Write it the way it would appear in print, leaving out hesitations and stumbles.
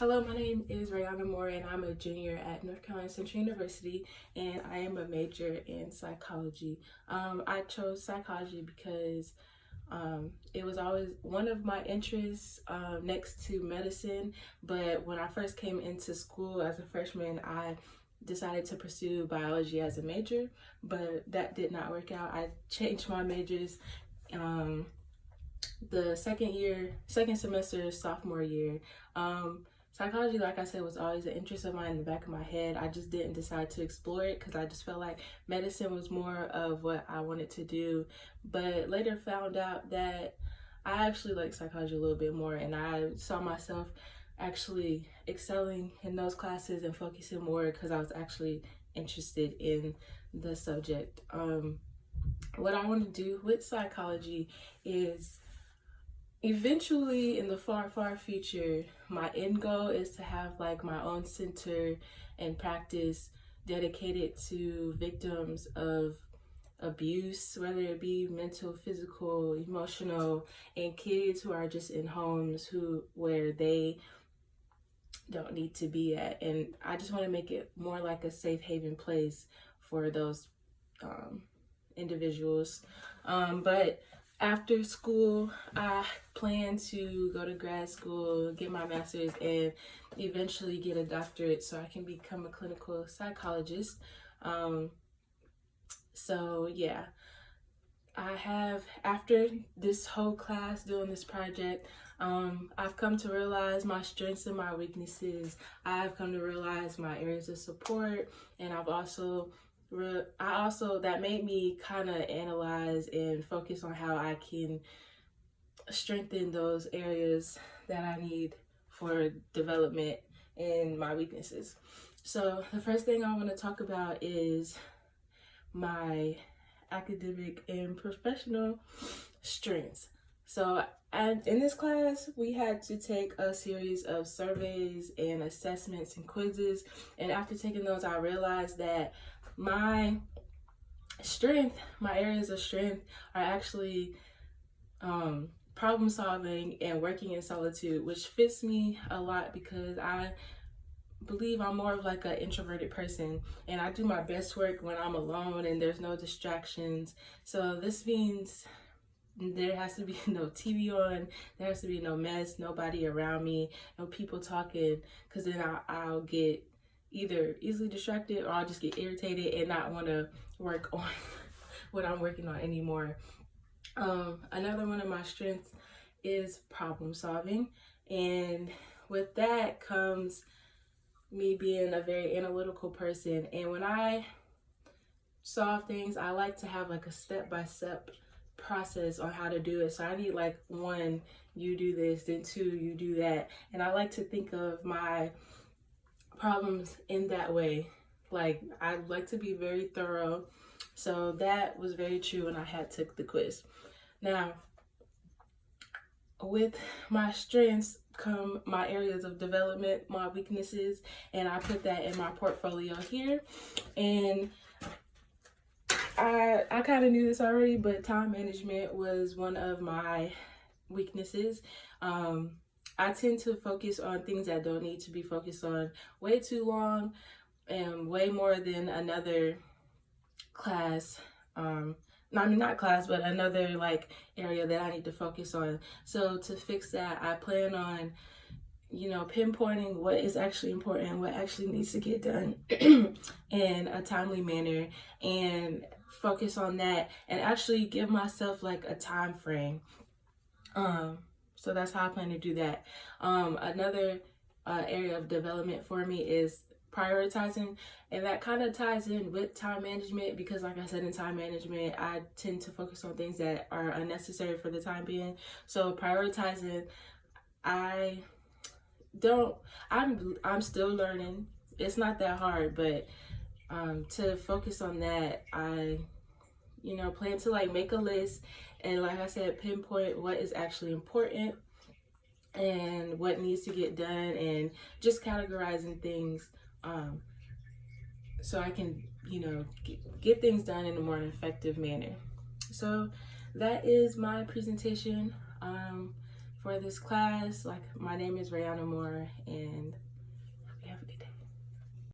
Hello, my name is Rayana Moore, and I'm a junior at North Carolina Central University, and I am a major in psychology. I chose psychology because it was always one of my interests next to medicine. But when I first came into school as a freshman, I decided to pursue biology as a major, but that did not work out. I changed my majors um, the second semester, sophomore year. Psychology, like I said, was always an interest of mine in the back of my head. I just didn't decide to explore it because I just felt like medicine was more of what I wanted to do. But later found out that I actually like psychology a little bit more, and I saw myself actually excelling in those classes and focusing more because I was actually interested in the subject. What I want to do with psychology is eventually, in the far future, my end goal is to have like my own center and practice dedicated to victims of abuse, whether it be mental, physical, emotional, and kids who are just in homes where they don't need to be at. And I just want to make it more like a safe haven place for those individuals. But after school, I plan to go to grad school, get my master's, and eventually get a doctorate so I can become a clinical psychologist. So yeah, I have, after this whole class doing this project, I've come to realize my strengths and my weaknesses. I've come to realize my areas of support, and that made me kind of analyze and focus on how I can strengthen those areas that I need for development and my weaknesses. So the first thing I want to talk about is my academic and professional strengths. So in this class, we had to take a series of surveys and assessments and quizzes. And after taking those, I realized that my areas of strength are actually problem solving and working in solitude, which fits me a lot because I believe I'm more of like an introverted person, and I do my best work when I'm alone and there's no distractions. So this means there has to be no TV on, there has to be no mess, nobody around me, no people talking, because then I'll get either easily distracted or I'll just get irritated and not want to work on what I'm working on anymore. Another one of my strengths is problem solving, and with that comes me being a very analytical person. And when I solve things, I like to have like a step-by-step process on how to do it. So I need like, one, you do this, then two, you do that. And I like to think of my problems in that way. Like, I like to be very thorough. So that was very true when I had took the quiz. Now, with my strengths come my areas of development, my weaknesses, and I put that in my portfolio here. And I kind of knew this already, but time management was one of my weaknesses. I tend to focus on things that don't need to be focused on way too long and way more than another class. Not class, but another like area that I need to focus on. So to fix that, I plan on, pinpointing what is actually important, what actually needs to get done in a timely manner, and focus on that and actually give myself like a time frame. So that's how I plan to do that. Another area of development for me is prioritizing, and that kind of ties in with time management because, like I said, in time management I tend to focus on things that are unnecessary for the time being. So prioritizing, I'm still learning. It's not that hard, but to focus on that, I plan to like make a list and, like I said, pinpoint what is actually important and what needs to get done, and just categorizing things so I can, get things done in a more effective manner. So that is my presentation. for this class. Like, my name is Rihanna Moore, and